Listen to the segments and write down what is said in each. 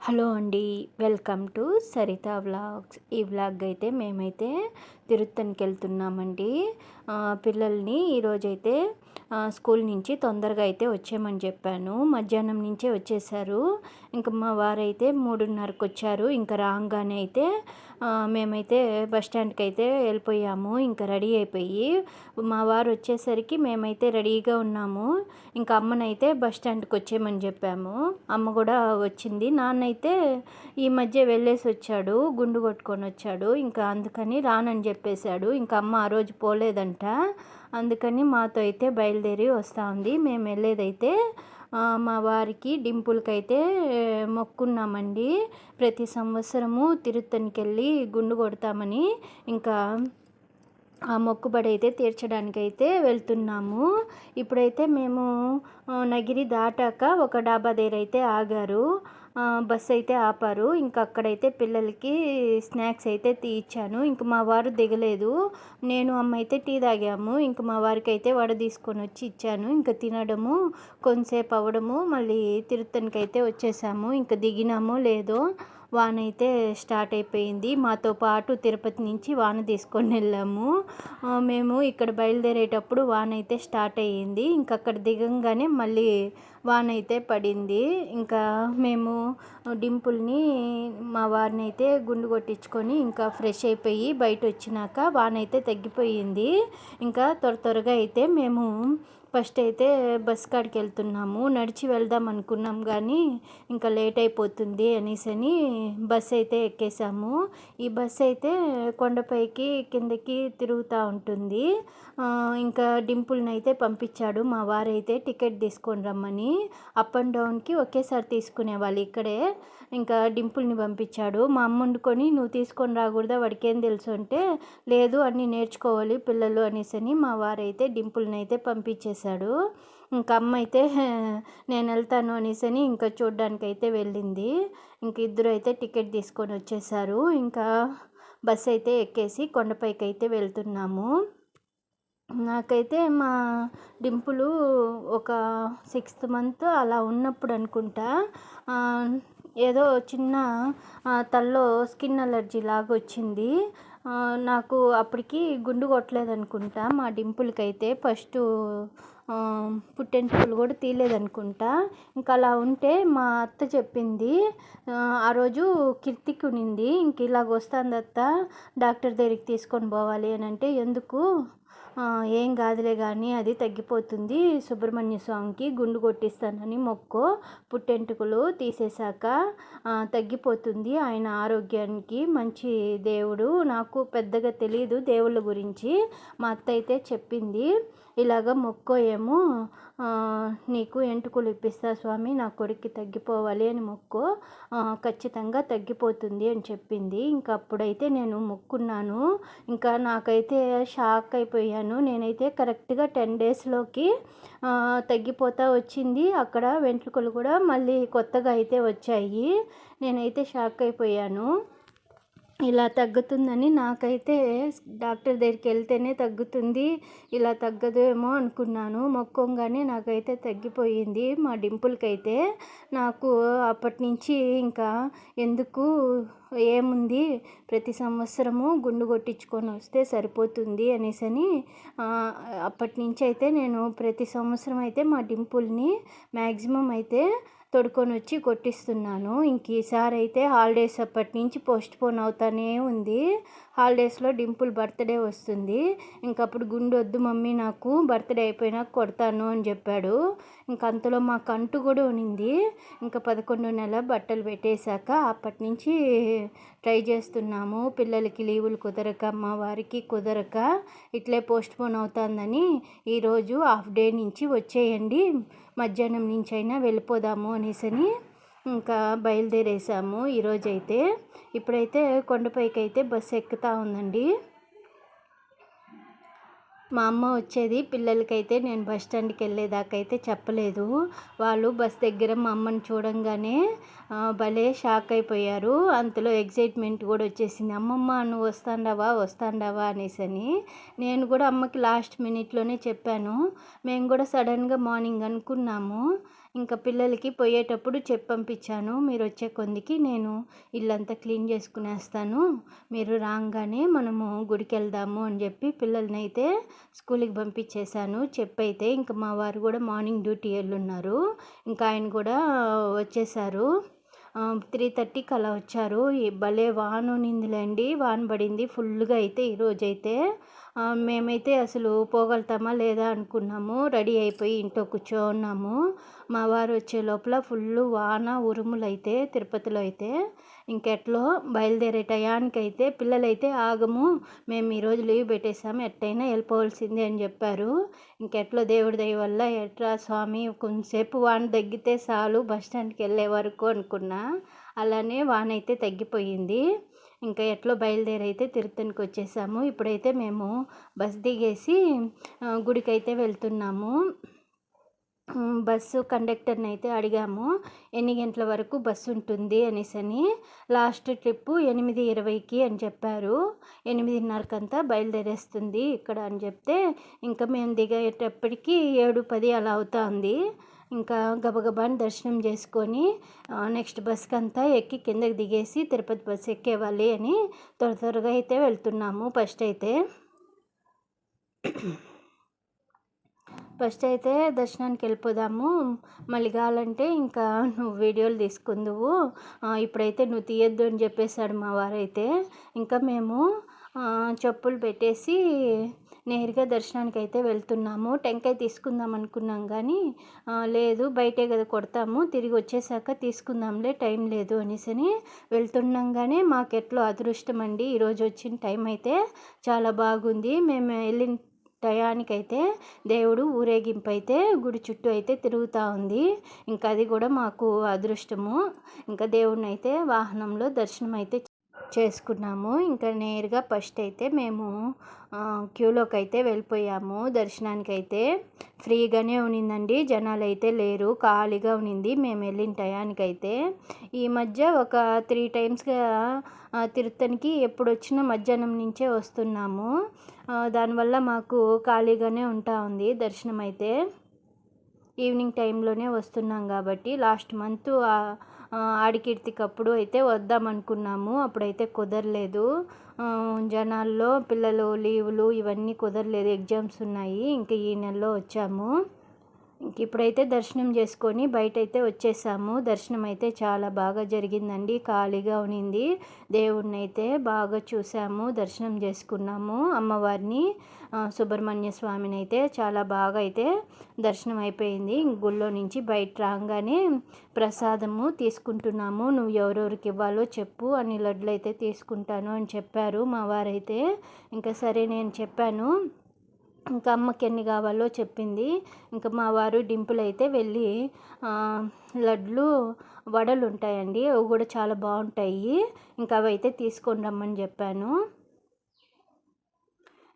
Hello అండి. Welcome to Saritha vlogs. ఈ vlog అయితే మేమైతే తిరుత్తనికి వెళ్తున్నామండి. పిల్లల్ని ఈరోజైతే స్కూల్ నుంచి తొందరగా అయితే వచ్చేయమని చెప్పాను. మధ్యాహ్నం నుంచే వచ్చేసారు. ఇంకా మా వారైతే 3:30కి వచ్చారు. ఇంకా రాగానే అయితే మేమైతే బస్ స్టాండ్కి అయితే వెళ్ళిపోయాము. ఇంకా రెడీ అయిపోయి మా వారు వచ్చేసరికి మేమైతే రెడీగా ఉన్నాము. ఇంకా అమ్మనైతే బస్ స్టాండ్కి వచ్చేయమని చెప్పాము. అమ్మ కూడా వచ్చింది. నాన్నైతే ఈ మధ్య వెళ్ళేసి వచ్చాడు, గుండు కొట్టుకొని వచ్చాడు. ఇంకా అందుకని రానని చెప్పేశాడు. ఇంకా అమ్మ ఆ రోజు పోలేదంట. అందుకని మాతో అయితే బయలుదేరి వస్తూ ఉంది. మేము వెళ్ళేదైతే మా వారికి డింపుల్కి అయితే మొక్కున్నామండి. ప్రతి సంవత్సరము తిరుత్తనికి వెళ్ళి గుండు కొడతామని ఇంకా ఆ మొక్కుబడి అయితే తీర్చడానికైతే వెళ్తున్నాము. ఇప్పుడైతే మేము నగిరి దాటాక ఒక డాబా దగ్గర అయితే ఆగారు. బస్సు అయితే ఆపారు. ఇంకా అక్కడైతే పిల్లలకి స్నాక్స్ అయితే ఇచ్చాను. ఇంక మా వారు దిగలేదు. నేను అమ్మ అయితే టీ తాగాము. ఇంక మా వారికి అయితే వడ తీసుకొని వచ్చి ఇచ్చాను. ఇంకా తినడము కొంతసేపు అవ్వడము మళ్ళీ తిరుత్తనికి అయితే వచ్చేసాము. ఇంకా దిగినామో లేదో వాన అయితే స్టార్ట్ అయిపోయింది. మాతో పాటు తిరుపతి నుంచి వాన తీసుకొని వెళ్ళాము. మేము ఇక్కడ బయలుదేరేటప్పుడు వాన అయితే స్టార్ట్ అయ్యింది. ఇంకా అక్కడ దిగంగానే మళ్ళీ వాన అయితే పడింది. ఇంకా మేము డింపుల్ని మా వారిని అయితే గుండు కొట్టించుకొని ఇంకా ఫ్రెష్ అయిపోయి బయట వచ్చినాక వాన అయితే తగ్గిపోయింది. ఇంకా త్వరగా అయితే మేము ఫస్ట్ అయితే బస్ కాడికి వెళ్తున్నాము. నడిచి వెళ్దాం అనుకున్నాం కానీ ఇంకా లేట్ అయిపోతుంది అనేసి బస్ అయితే ఎక్కేసాము. ఈ బస్ అయితే కొండపైకి కిందకి తిరుగుతూ ఉంటుంది. ఇంకా డింపుల్ని అయితే పంపించాడు మా వారైతే టికెట్ తీసుకొని రమ్మని. అప్ అండ్ డౌన్కి ఒకేసారి తీసుకునే వాళ్ళు ఇక్కడే. ఇంకా డింపుల్ని పంపించాడు. మా అమ్మ వండుకొని నువ్వు తీసుకొని రాకూడదా, వాడికి ఏం తెలుసు అంటే లేదు అన్నీ నేర్చుకోవాలి పిల్లలు అనేసి మా వారైతే డింపుల్ని అయితే పంపించేశాడు. ఇంకా అమ్మ అయితే నేను వెళ్తాను అనేసి ఇంకా చూడ్డానికి అయితే వెళ్ళింది. ఇంక ఇద్దరు అయితే టికెట్ తీసుకొని వచ్చేసారు. ఇంకా బస్ అయితే ఎక్కేసి కొండపైకి అయితే వెళ్తున్నాము. నాకైతే మా డింపులు ఒక 6th మంత్ అలా ఉన్నప్పుడు అనుకుంటా ఏదో చిన్న తల్లో స్కిన్ అలర్జీ లాగా వచ్చింది. నాకు అప్పటికి గుండు కొట్టలేదనుకుంటా. మా డింపుల్కి అయితే ఫస్ట్ పుట్టెంటుకలు కూడా తీయలేదనుకుంటా. ఇంకా అలా ఉంటే మా అత్త చెప్పింది, ఆ రోజు కిర్తికి ఉనింది. ఇంక ఇలాగ వస్తుంది అత్త, డాక్టర్ దగ్గరికి తీసుకొని పోవాలి అని అంటే ఎందుకు ఏం కాదులే కానీ అది తగ్గిపోతుంది, సుబ్రహ్మణ్య స్వామికి గుండు కొట్టిస్తానని మొక్కో, పుట్టెంటుకలు తీసేశాక తగ్గిపోతుంది, ఆయన ఆరోగ్యానికి మంచి దేవుడు. నాకు పెద్దగా తెలియదు దేవుళ్ళ గురించి. మా అత్త అయితే చెప్పింది ఇలాగ మొక్కోయేమో, నీకు ఎంటుకలు ఇప్పిస్తా స్వామి, నా కొడుక్కి తగ్గిపోవాలి అని మొక్కో, ఖచ్చితంగా తగ్గిపోతుంది అని చెప్పింది. ఇంకా అప్పుడైతే నేను మొక్కున్నాను. ఇంకా నాకైతే షాక్ అయిపోయాను. నేనైతే కరెక్ట్గా 10 డేస్లోకి తగ్గిపోతూ వచ్చింది. అక్కడ వెంట్రుకలు కూడా మళ్ళీ కొత్తగా అయితే వచ్చాయి. నేనైతే షాక్ అయిపోయాను. ఇలా తగ్గుతుందని నాకైతే డాక్టర్ దగ్గరికి వెళ్తేనే తగ్గుతుంది, ఇలా తగ్గదేమో అనుకున్నాను. మొక్కంగానే నాకైతే తగ్గిపోయింది. మా డింపుల్కి అయితే నాకు అప్పటి నుంచి ఇంకా ఎందుకు ఏముంది ప్రతి సంవత్సరము గుండు కొట్టించుకొని వస్తే సరిపోతుంది అనేసి అప్పటి నుంచి అయితే నేను ప్రతి సంవత్సరం అయితే మా డింపుల్ని మ్యాక్సిమం అయితే తొడుకొని వచ్చి కొట్టిస్తున్నాను. ఇంక ఈసారి అయితే హాలిడేస్ అప్పటి నుంచి పోస్ట్పోన్ అవుతానే ఉంది. హాలిడేస్లో డింపుల్ బర్త్డే వస్తుంది. ఇంకప్పుడు గుండు వద్దు మమ్మీ, నాకు బర్త్డే అయిపోయినాక కొడతాను అని చెప్పాడు. ఇంక అంతలో మా కంటు కూడా ఉనింది. ఇంకా 11 నెల బట్టలు పెట్టేశాక అప్పటి నుంచి ట్రై చేస్తున్నాము. పిల్లలకి లీవులు కుదరక, మా వారికి కుదరక ఇట్లే పోస్ట్పోన్ అవుతుందని ఈరోజు హాఫ్ డే నుంచి వచ్చేయండి, మధ్యాహ్నం నుంచి అయినా వెళ్ళిపోదాము అనేసి ఇంకా బయలుదేరేసాము ఈరోజైతే. ఇప్పుడైతే కొండపైకి అయితే బస్సు ఎక్కుతూ ఉందండి. మా అమ్మ వచ్చేది పిల్లలకైతే నేను బస్ స్టాండ్కి వెళ్ళేదాకైతే చెప్పలేదు. వాళ్ళు బస్ దగ్గర మా అమ్మని చూడంగానే భలే షాక్ అయిపోయారు. అంతలో ఎగ్జైట్మెంట్ కూడా వచ్చేసింది. అమ్మమ్మ నువ్వు వస్తాండావా అనేసి. నేను కూడా అమ్మకి లాస్ట్ మినిట్లోనే చెప్పాను. మేము కూడా సడన్గా మార్నింగ్ అనుకున్నాము. ఇంకా పిల్లలకి పోయేటప్పుడు చెప్పి పంపించాను, మీరు వచ్చే కొందికి నేను ఇల్లంతా క్లీన్ చేసుకునేస్తాను, మీరు రాగానే మనము గుడికి వెళ్దాము అని చెప్పి పిల్లల్ని అయితే స్కూల్కి పంపించేశాను. చెప్పైతే ఇంకా మా వారు కూడా మార్నింగ్ డ్యూటీ వెళ్ళున్నారు. ఇంకా ఆయన కూడా వచ్చేసారు. 3:30కి అలా వచ్చారు. భలే వాన ఉన్నిందిలేండి, వాన పడింది ఫుల్గా అయితే ఈరోజైతే. మేమైతే అసలు పోగలుగుతామా లేదా అనుకున్నాము. రెడీ అయిపోయి ఇంట్లో కూర్చోన్నాము. మా వారు వచ్చే లోపల ఫుల్ వాన ఉరుములైతే తిరుపతిలో అయితే. ఇంకెట్లో బయలుదేరే టయానికైతే పిల్లలైతే ఆగము, మేము ఈరోజు లీవ్ పెట్టేసాము, ఎట్టయినా వెళ్ళిపోవాల్సిందే అని చెప్పారు. ఇంకెట్లో దేవుడి దయ వల్ల ఎట్రా స్వామి కొంచెంసేపు వాన తగ్గితే చాలు బస్ స్టాండ్కి వెళ్ళే వరకు అనుకున్నా. అలానే వాన అయితే తగ్గిపోయింది. ఇంకా ఎట్లో బయలుదేరి అయితే తిరుత్తనికి వచ్చేసాము. ఇప్పుడైతే మేము బస్ దిగేసి గుడికైతే వెళ్తున్నాము. బస్సు కండక్టర్ని అయితే అడిగాము ఎన్ని గంటల వరకు బస్సు ఉంటుంది అనేసని. లాస్ట్ ట్రిప్పు 8:20కి అని చెప్పారు. 8:30కంతా బయలుదేరేస్తుంది ఇక్కడ అని చెప్తే ఇంకా మేము దిగేటప్పటికి 7:10 అలా అవుతుంది. ఇంకా గబగబాని దర్శనం చేసుకొని నెక్స్ట్ బస్కి అంతా ఎక్కి కిందకి దిగేసి తిరుపతి బస్సు ఎక్కేవాలి అని త్వరగా అయితే వెళ్తున్నాము. ఫస్ట్ అయితే దర్శనానికి వెళ్ళిపోదాము, మళ్ళీ కావాలంటే ఇంకా నువ్వు వీడియోలు తీసుకుందువు, ఇప్పుడైతే నువ్వు తీయద్దు అని చెప్పేశాడు మా వారైతే. ఇంకా మేము చెప్పులు పెట్టేసి నేరుగా దర్శనానికి అయితే వెళ్తున్నాము. టెంకాయ తీసుకుందాం అనుకున్నాం కానీ లేదు బయటే కదా కొడతాము, తిరిగి వచ్చేసాక తీసుకుందాంలే టైం లేదు అనేసని వెళ్తుండగానే మాకెట్లో అదృష్టం అండి, ఈరోజు వచ్చిన టైం అయితే చాలా బాగుంది. మేము వెళ్ళిన టయానికైతే దేవుడు ఊరేగింపు అయితే గుడి చుట్టూ అయితే తిరుగుతూ ఉంది. ఇంకా అది కూడా మాకు అదృష్టము. ఇంకా దేవుడిని అయితే వాహనంలో దర్శనం అయితే చేసుకున్నాము. ఇంకా నేరుగా ఫస్ట్ అయితే మేము క్యూలోకి అయితే వెళ్ళిపోయాము. దర్శనానికి అయితే ఫ్రీగానే ఉన్నిందండి, జనాలు అయితే లేరు, ఖాళీగా ఉన్నింది మేము వెళ్ళిన టయానికైతే. ఈ మధ్య ఒక 3 టైమ్స్గా తిరుత్తనికి ఎప్పుడు వచ్చినా మధ్యాహ్నం నుంచే వస్తున్నాము. దానివల్ల మాకు ఖాళీగానే ఉంటా ఉంది దర్శనం అయితే. ఈవినింగ్ టైంలోనే వస్తున్నాం కాబట్టి లాస్ట్ మంత్ ఆడికీర్తికప్పుడు అయితే వద్దామనుకున్నాము, అప్పుడైతే కుదరలేదు. జనాల్లో పిల్లలు లీవులు ఇవన్నీ కుదరలేదు, ఎగ్జామ్స్ ఉన్నాయి. ఇంక ఈ నెలలో వచ్చాము. ఇంక ఇప్పుడైతే దర్శనం చేసుకొని బయట అయితే వచ్చేసాము. దర్శనం అయితే చాలా బాగా జరిగిందండి, ఖాళీగా ఉన్నింది. దేవుడిని అయితే బాగా చూసాము, దర్శనం చేసుకున్నాము. అమ్మవారిని సుబ్రహ్మణ్య స్వామిని అయితే చాలా బాగా అయితే దర్శనం అయిపోయింది. గుళ్ళో నుంచి బయట రాగానే ప్రసాదము తీసుకుంటున్నాము, నువ్వు ఎవరెవరికి ఇవ్వాలో చెప్పు, అన్ని లడ్లు అయితే తీసుకుంటాను అని చెప్పారు మా వారైతే. ఇంకా సరే నేను చెప్పాను, ఇంకా అమ్మకి ఎన్ని కావాలో చెప్పింది. ఇంకా మా వారు డింపుల్ అయితే వెళ్ళి లడ్లు వడలు ఉంటాయండి, అవి కూడా చాలా బాగుంటాయి, ఇంకా అవి అయితే తీసుకొని రమ్మని చెప్పాను.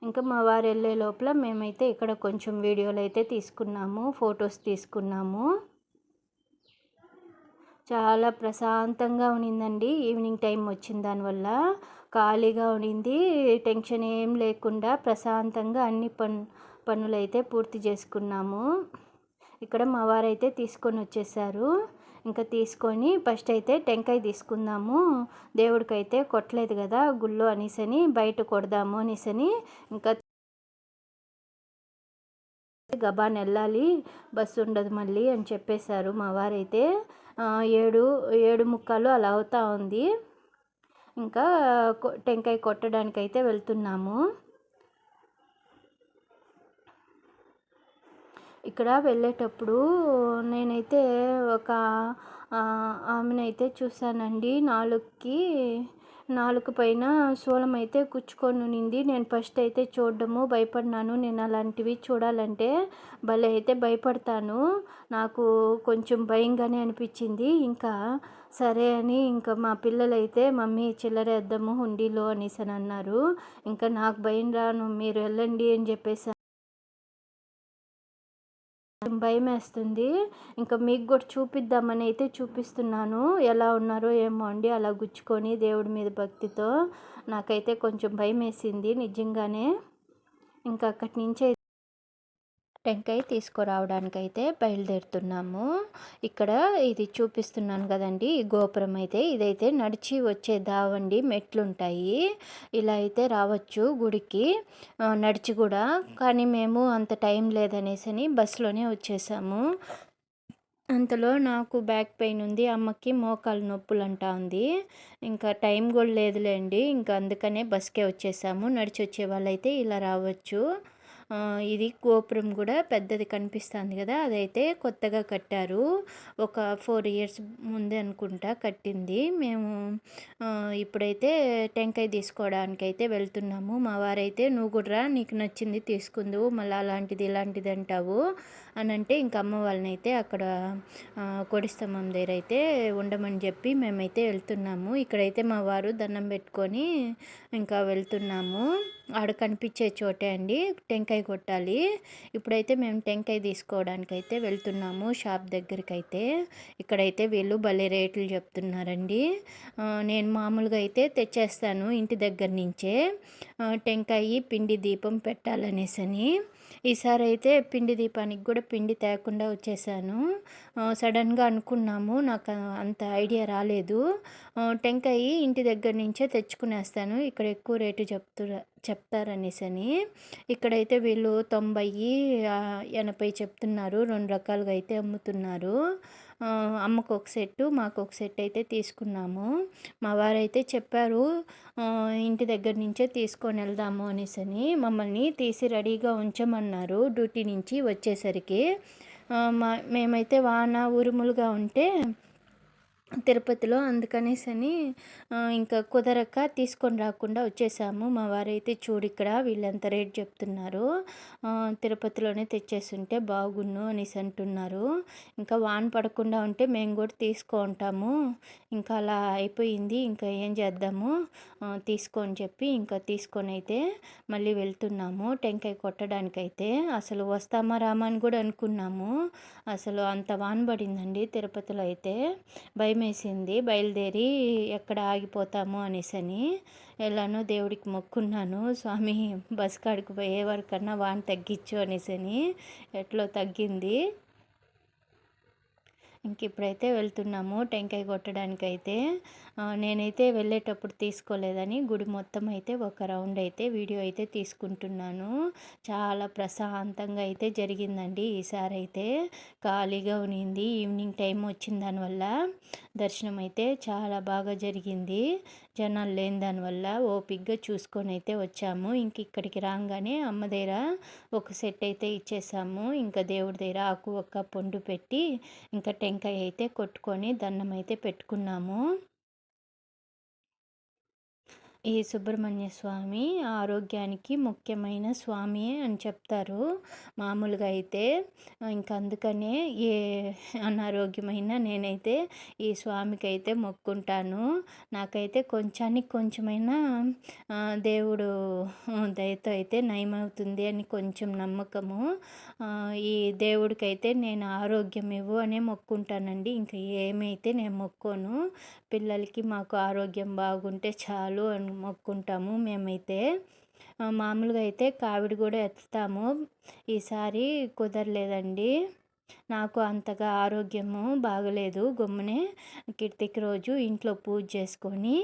ఇంకా మా వారు వెళ్ళే లోపల మేమైతే ఇక్కడ కొంచెం వీడియోలు అయితే తీసుకున్నాము, ఫొటోస్ తీసుకున్నాము. చాలా ప్రశాంతంగా ఉన్నిందండి, ఈవినింగ్ టైం వచ్చిన దానివల్ల ఖాళీగా ఉన్నింది, టెన్షన్ ఏం లేకుండా ప్రశాంతంగా అన్ని పనులైతే పూర్తి చేసుకున్నాము. ఇక్కడ మా వారైతే తీసుకొని వచ్చేసారు. ఇంకా తీసుకొని ఫస్ట్ అయితే టెంకాయ తీసుకుందాము, దేవుడికైతే కొట్టలేదు కదా గుళ్ళో అనేసని బయట కొడదాము అనేసని ఇంకా గబాన్ వెళ్ళాలి, బస్సు ఉండదు మళ్ళీ అని చెప్పేశారు మా వారైతే. 7:45 అలా అవుతా ఉంది. ఇంకా టెంకాయ కొట్టడానికైతే వెళ్తున్నాము. ఇక్కడ వెళ్ళేటప్పుడు నేనైతే ఒక ఆమెనైతే చూశానండి, నాలుగు పైన శూలం అయితే కుచ్చుకొని ఉన్నింది. నేను ఫస్ట్ అయితే చూడడము భయపడినాను, నేను అలాంటివి చూడాలంటే భలే అయితే భయపడతాను, నాకు కొంచెం భయంగానే అనిపించింది. ఇంకా సరే అని ఇంకా మా పిల్లలైతే మమ్మీ చిల్లరేద్దాము హుండీలో అనేసి అని అన్నారు. ఇంకా నాకు భయం రాను, మీరు వెళ్ళండి అని చెప్పేసి భయం వేస్తుంది. ఇంకా మీకు కూడా చూపిద్దామని అయితే చూపిస్తున్నాను, ఎలా ఉన్నారో ఏమో అండి అలా గుచ్చుకొని దేవుడి మీద భక్తితో. నాకైతే కొంచెం భయం వేసింది నిజంగానే. ఇంకా అక్కడి నుంచి టెంకాయ తీసుకురావడానికైతే బయలుదేరుతున్నాము. ఇక్కడ ఇది చూపిస్తున్నాను కదండీ! ఈ గోపురం అయితే ఇదైతే నడిచి వచ్చే దావండి. మెట్లుంటాయి. ఇలా అయితే రావచ్చు గుడికి నడిచి కూడా. కానీ మేము అంత టైం లేదనేసని బస్సులోనే వచ్చేసాము. అంతలో నాకు బ్యాక్ పెయిన్ ఉంది. అమ్మకి మోకాలు నొప్పులంటా ఉంది. ఇంకా టైం కూడా లేదులేండి. ఇంకా అందుకనే బస్‌కే వచ్చేసాము. నడిచి వచ్చే వాళ్ళైతే ఇలా రావచ్చు. ఇది గోపురం కూడా పెద్దది కనిపిస్తుంది కదా! అదైతే కొత్తగా కట్టారు. ఒక 4 ఇయర్స్ ముందే అనుకుంటా కట్టింది. మేము ఇప్పుడైతే టెంకాయ తీసుకోవడానికైతే వెళ్తున్నాము. మా వారైతే "నువ్వు కూడా రా, నీకు నచ్చింది తీసుకుందువు. మళ్ళీ అలాంటిది ఇలాంటిది అంటావు" అనంటే ఇంక అమ్మ వాళ్ళనైతే అక్కడ కోడి స్తంభం దగ్గర అయితే ఉండమని చెప్పి మేమైతే వెళ్తున్నాము. ఇక్కడైతే మా వారు దండం పెట్టుకొని ఇంకా వెళ్తున్నాము. ఆడ కనిపించే చోటే అండి టెంకాయ కొట్టాలి. ఇప్పుడైతే మేము టెంకాయ తీసుకోవడానికైతే వెళ్తున్నాము షాప్ దగ్గరికైతే. ఇక్కడైతే వీళ్ళు భలే రేట్లు చెప్తున్నారండి. నేను మామూలుగా అయితే తెచ్చేస్తాను ఇంటి దగ్గర నుంచే టెంకాయ పిండి దీపం పెట్టాలనేసని. ఈసారి అయితే పిండి దీపానికి కూడా పిండి తేకుండా వచ్చేసాను. సడన్గా అనుకున్నాము. నాకు అంత ఐడియా రాలేదు. టెంకాయ ఇంటి దగ్గర నుంచే తెచ్చుకునేస్తాను. ఇక్కడ ఎక్కువ రేటు చెప్తారనేసని. ఇక్కడైతే వీళ్ళు 90, 80 చెప్తున్నారు. 2 రకాలుగా అయితే అమ్ముతున్నారు. అమ్మకు ఒక సెట్టు, మాకు ఒక సెట్ అయితే తీసుకున్నాము. మా వారైతే చెప్పారు ఇంటి దగ్గర నుంచే తీసుకొని వెళ్దాము అనేసని. మమ్మల్ని తీసి రెడీగా ఉంచమన్నారు డ్యూటీ నుంచి వచ్చేసరికి. మేమైతే వాన ఉరుములుగా ఉంటే తిరుపతిలో అందుకనేసని ఇంకా కుదరక తీసుకొని రాకుండా వచ్చేసాము. మా వారైతే చూడు ఇక్కడ వీళ్ళెంత రేట్ చెప్తున్నారు, తిరుపతిలోనే తెచ్చేస్తుంటే బాగున్ను అనేసి అంటున్నారు. ఇంకా వాన పడకుండా ఉంటే మేము కూడా తీసుకుంటాము. ఇంకా అలా అయిపోయింది. ఇంకా ఏం చేద్దాము, తీసుకోని చెప్పి ఇంకా తీసుకొని అయితే మళ్ళీ వెళ్తున్నాము టెంకాయ కొట్టడానికైతే. అసలు వస్తామా రామా అని కూడా అనుకున్నాము. అసలు అంత వాన పడిందండి తిరుపతిలో అయితే. భయమేసింది. బయలుదేరి ఎక్కడ ఆగిపోతాము అనేసని. ఎలానో దేవుడికి మొక్కున్నాను, స్వామి బస్ కాడికి పోయే వరకన్నా వాన తగ్గించు అనేసని. ఎట్లో తగ్గింది. ఇంక ఇప్పుడైతే వెళ్తున్నాము టెంకాయ కొట్టడానికైతే. నేనైతే వెళ్ళేటప్పుడు తీసుకోలేదని గుడి మొత్తం అయితే ఒక రౌండ్ అయితే వీడియో అయితే తీసుకుంటున్నాను. చాలా ప్రశాంతంగా అయితే జరిగిందండి ఈసారి అయితే. ఖాళీగా ఉన్నింది. ఈవినింగ్ టైం వచ్చిన దానివల్ల దర్శనం అయితే చాలా బాగా జరిగింది. జనాలు లేని దానివల్ల ఓపిక్గా చూసుకొని అయితే వచ్చాము. ఇంక ఇక్కడికి రాగానే అమ్మ దగ్గర ఒక సెట్ అయితే ఇచ్చేసాము. ఇంకా దేవుడి దగ్గర ఆకు ఒక్క పండు పెట్టి ఇంకా టెంకాయ అయితే కొట్టుకొని దండం అయితే పెట్టుకున్నాము. ఈ సుబ్రహ్మణ్య స్వామి ఆరోగ్యానికి ముఖ్యమైన స్వామి అని చెప్తారు మామూలుగా అయితే. ఇంకా అందుకనే ఏ అనారోగ్యమైన నేనైతే ఈ స్వామికి అయితే మొక్కుంటాను. నాకైతే కొంచెమైనా దేవుడు దయతో అయితే నయమవుతుంది అని కొంచెం నమ్మకము. ఈ దేవుడికైతే నేను ఆరోగ్యం ఇవ్వు అనే మొక్కుంటానండి. ఇంకా ఏమైతే నేను మొక్కోను. పిల్లలకి మాకు ఆరోగ్యం బాగుంటే చాలు అని మొక్కుంటాము మేమైతే. మామూలుగా అయితే కావిడి కూడా ఎత్తుతాము. ఈసారి కుదరలేదండి. నాకు అంతగా ఆరోగ్యము బాగలేదు. గమ్మునే కిర్తికి రోజు ఇంట్లో పూజ చేసుకొని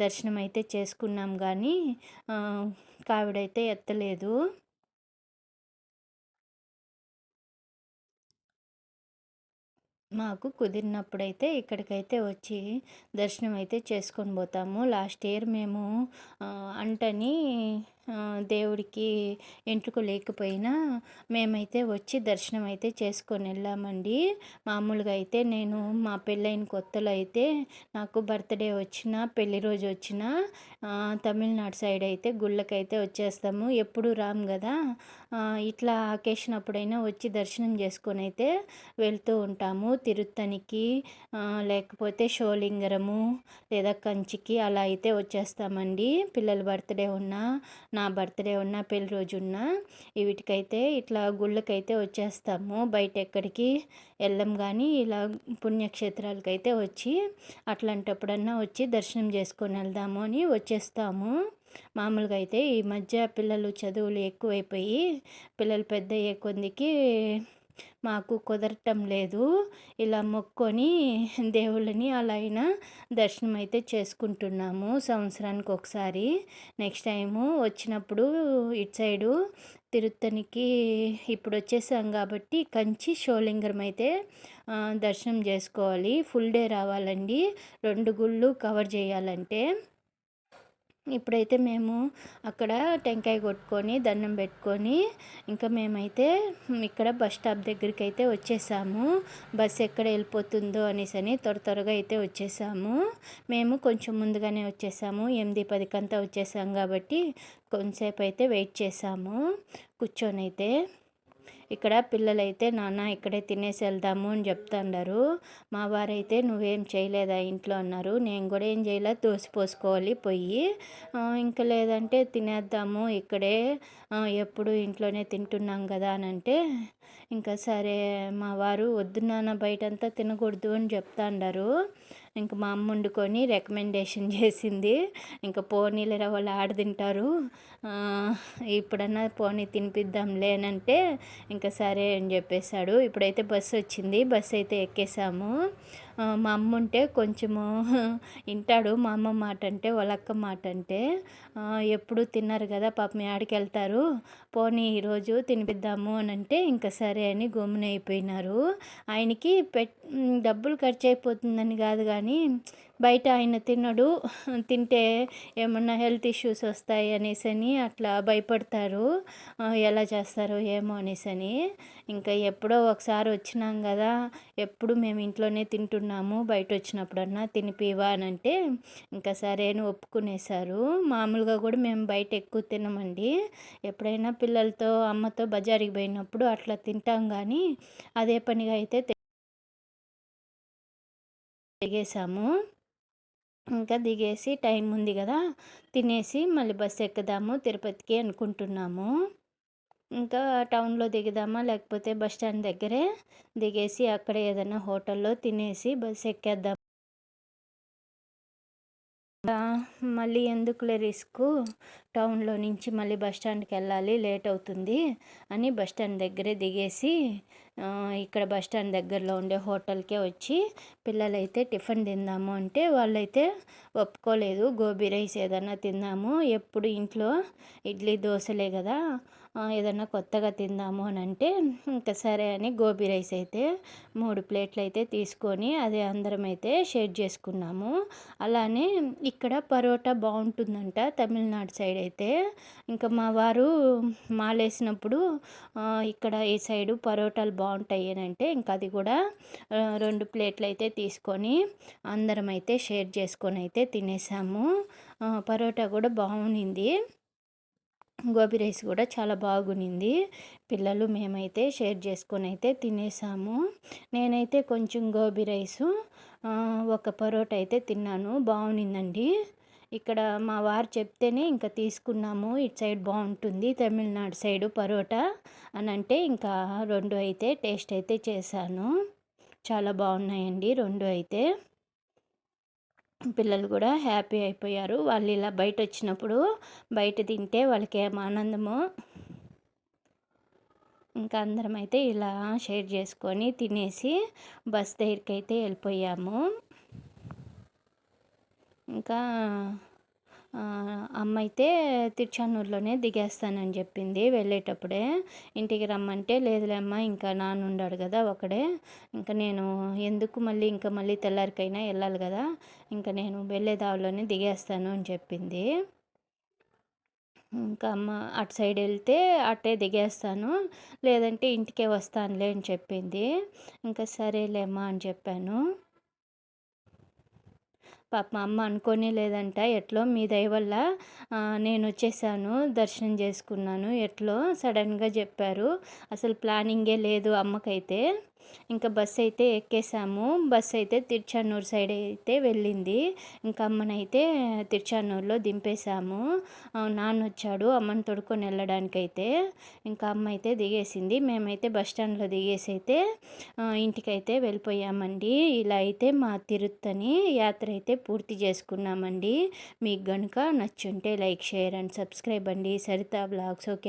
దర్శనం అయితే చేసుకున్నాం కానీ కావిడైతే ఎత్తలేదు. మాకు కుదిరినప్పుడైతే ఇక్కడికైతే వచ్చి దర్శనం అయితే చేసుకొని పోతాము. లాస్ట్ ఇయర్ మేము అంటని దేవుడికి ఎంట్రుక లేకపోయినా మేమైతే వచ్చి దర్శనం అయితే చేసుకొని వెళ్ళామండి. మామూలుగా అయితే నేను మా పెళ్ళైన కొత్తలో అయితే నాకు బర్త్డే వచ్చినా పెళ్లి రోజు వచ్చినా తమిళనాడు సైడ్ అయితే గుళ్ళకైతే వచ్చేస్తాము. ఎప్పుడు రాము కదా, ఇట్లా అకేషన్ అప్పుడైనా వచ్చి దర్శనం చేసుకొని అయితే వెళ్తూ ఉంటాము. తిరుత్తనికి లేకపోతే షోలింగరము లేదా కంచికి అలా అయితే వచ్చేస్తామండి. పిల్లల బర్త్డే ఉన్నా, నా బర్త్డే ఉన్నా, పెళ్లి రోజు ఉన్నా వీటికైతే ఇట్లా గుళ్ళకైతే వచ్చేస్తాము. బయట ఎక్కడికి వెళ్ళం కానీ ఇలా పుణ్యక్షేత్రాలకైతే వచ్చి అట్లాంటప్పుడన్నా వచ్చి దర్శనం చేసుకొని వెళ్దాము అని వచ్చేస్తాము. మామూలుగా అయితే ఈ మధ్య పిల్లలు చదువులు ఎక్కువైపోయి పిల్లలు పెద్ద అయ్యే కొద్దికి మాకు కుదరటం లేదు. ఇలా మొక్కొని దేవుళ్ళని అలా అయినా దర్శనం అయితే చేసుకుంటున్నాము సంవత్సరానికి ఒకసారి. నెక్స్ట్ టైము వచ్చినప్పుడు ఇటు సైడు తిరుత్తనికి ఇప్పుడు వచ్చేసాం కాబట్టి కంచి షోలింగరం అయితే దర్శనం చేసుకోవాలి. ఫుల్ డే రావాలండి 2 గుళ్ళు కవర్ చేయాలంటే. ఇప్పుడైతే మేము అక్కడ టెంకాయ కొట్టుకొని దండం పెట్టుకొని ఇంకా మేమైతే ఇక్కడ బస్ స్టాప్ దగ్గరికి అయితే వచ్చేసాము. బస్సు ఎక్కడ వెళ్ళిపోతుందో అనేసి త్వరగా అయితే వచ్చేసాము. మేము కొంచెం ముందుగానే వచ్చేసాము, 8:10 కంతా వచ్చేసాం కాబట్టి కొంతసేపు అయితే వెయిట్ చేసాము కూర్చొని అయితే. ఇక్కడ పిల్లలైతే నాన్న ఇక్కడే తినేసి వెళ్దాము అని చెప్తున్నారు. మా వారైతే నువ్వేం చేయలేదా ఇంట్లో అన్నారు. నేను కూడా ఏం చేయలేదు, దోశ పోసుకోవాలి పొయ్యి, ఇంకా లేదంటే తినేద్దాము ఇక్కడే, ఎప్పుడు ఇంట్లోనే తింటున్నాం కదా అని అంటే, ఇంకా సరే మా వారు వద్దు నాన్న బయటంతా తినకూడదు అని చెప్తాండారు. ఇంక మా అమ్మ వండుకొని రికమెండేషన్ చేసింది. ఇంకా పోనీలేరా వాళ్ళు ఆడ తింటారు, ఇప్పుడన్నా పోనీ తినిపిద్దాంలే అని అంటే ఇంకా సరే అని చెప్పేశాడు. ఇప్పుడైతే బస్సు వచ్చింది, బస్సు అయితే ఎక్కేసాము. మా అమ్మ ఉంటే కొంచెము వింటాడు, మా అమ్మ మాట అంటే వాళ్ళ అక్క మాట అంటే. ఎప్పుడు తిన్నారు కదా పాపం యాడికి వెళ్తారు, పోనీ ఈరోజు తినిపిద్దాము అని అంటే ఇంకా సరే అని గమ్మున అయిపోయినారు. ఆయనకి డబ్బులు ఖర్చు అయిపోతుందని కాదు కానీ బయట ఆయన తినడు, తింటే ఏమన్నా హెల్త్ ఇష్యూస్ వస్తాయి అనేసి అట్లా భయపడతారు, ఎలా చేస్తారో ఏమో అనేసి. ఇంకా ఎప్పుడో ఒకసారి వచ్చినాం కదా, ఎప్పుడు మేము ఇంట్లోనే తింటున్నాము, బయట వచ్చినప్పుడన్నా తినిపివా అని అంటే ఇంకా సరే అని ఒప్పుకునేసారు. మామూలుగా కూడా మేము బయట ఎక్కువ తినమండి, ఎప్పుడైనా పిల్లలతో అమ్మతో బజారుకి పోయినప్పుడు అట్లా తింటాం కానీ అదే పనిగా అయితే దిగేసాము. ఇంకా దిగేసి టైం ఉంది కదా తినేసి మళ్ళీ బస్సు ఎక్కుదాము తిరుపతికి అనుకుంటున్నాము. ఇంకా టౌన్లో దిగుదామా లేకపోతే బస్ స్టాండ్ దగ్గరే దిగేసి అక్కడ ఏదైనా హోటల్లో తినేసి బస్సు ఎక్కేద్దాం, మళ్ళీ ఎందుకులే రిస్క్, టౌన్లో నుంచి మళ్ళీ బస్ స్టాండ్కి వెళ్ళాలి లేట్ అవుతుంది అని బస్ స్టాండ్ దగ్గరే దిగేసి ఇక్కడ బస్ స్టాండ్ దగ్గరలో ఉండే హోటల్కే వచ్చి పిల్లలైతే టిఫిన్ తిందాము అంటే వాళ్ళైతే ఒప్పుకోలేదు. గోబీ రైస్ ఏదన్నా తిందాము, ఎప్పుడు ఇంట్లో ఇడ్లీ దోశలే కదా, ఏదన్నా కొత్తగా తిందాము అని అంటే ఇంకా సరే అని గోబీ రైస్ అయితే 3 ప్లేట్లు అయితే తీసుకొని అదే అందరం అయితే షేర్ చేసుకున్నాము. అలానే ఇక్కడ పరోటా బాగుంటుందంట తమిళనాడు సైడ్ అయితే. ఇంకా మా వారు మాలేసినప్పుడు ఇక్కడ ఈ సైడు పరోటాలు బాగుంటాయి అని అంటే ఇంకా అది కూడా 2 ప్లేట్లు అయితే తీసుకొని అందరం అయితే షేర్ చేసుకొని అయితే తినేసాము. పరోటా కూడా బాగుంది, గోబీ రైస్ కూడా చాలా బాగునింది. పిల్లలు మేమైతే షేర్ చేసుకొని అయితే తినేసాము. నేనైతే కొంచెం గోబీ రైసు ఒక పరోటా అయితే తిన్నాను, బాగునిందండి. ఇక్కడ మా వారు చెప్తేనే ఇంకా తీసుకున్నాము, ఇటు సైడ్ బాగుంటుంది తమిళనాడు సైడు పరోటా అని అంటే ఇంకా 2 అయితే టేస్ట్ అయితే చేశాను. చాలా బాగున్నాయండి 2 అయితే. పిల్లలు కూడా హ్యాపీ అయిపోయారు. వాళ్ళు ఇలా బయట వచ్చినప్పుడు బయట తింటే వాళ్ళకి ఏం ఆనందమో. ఇంకా అందరం అయితే ఇలా షేర్ చేసుకొని తినేసి బస్ దగ్గరికి అయితే వెళ్ళిపోయాము. ఇంకా అమ్మ అయితే తిరుచానూరులోనే దిగేస్తానని చెప్పింది వెళ్ళేటప్పుడే. ఇంటికి రమ్మంటే లేదులే అమ్మ ఇంకా నాన్న ఉన్నాడు కదా ఒకడే, ఇంకా నేను ఎందుకు మళ్ళీ తెల్లారికైనా వెళ్ళాలి కదా, ఇంకా నేను వెళ్ళే దారిలోనే దిగేస్తాను అని చెప్పింది. ఇంకా అమ్మ అటు సైడ్ వెళ్తే అట్టే దిగేస్తాను, లేదంటే ఇంటికే వస్తానులే అని చెప్పింది. ఇంకా సరేలేమ్మా అని చెప్పాను. పాప మా అమ్మ అనుకోనే లేదంట, ఎట్లో మీ దయ వల్ల నేను వచ్చేసాను, దర్శనం చేసుకున్నాను, ఎట్లో సడన్గా చెప్పారు, అసలు ప్లానింగే లేదు అమ్మకైతే. ఇంకా బస్సు అయితే ఎక్కేసాము. బస్సు అయితే తిరుచానూరు సైడ్ అయితే వెళ్ళింది. ఇంకా అమ్మనైతే తిరుచానూరులో దింపేసాము. నాన్నొచ్చాడు అమ్మని తొడుక్కొని వెళ్ళడానికైతే. ఇంకా అమ్మ అయితే దిగేసింది. మేమైతే బస్ స్టాండ్‌లో దిగేసి అయితే ఇంటికైతే వెళ్ళిపోయామండి. ఇలా అయితే మా తిరుత్తని యాత్ర అయితే పూర్తి చేసుకున్నామండి. మీకు గనుక నచ్చుంటే లైక్, షేర్ అండ్ సబ్స్క్రైబ్ అండి. సరిత వ్లాగ్స్. ఓకే.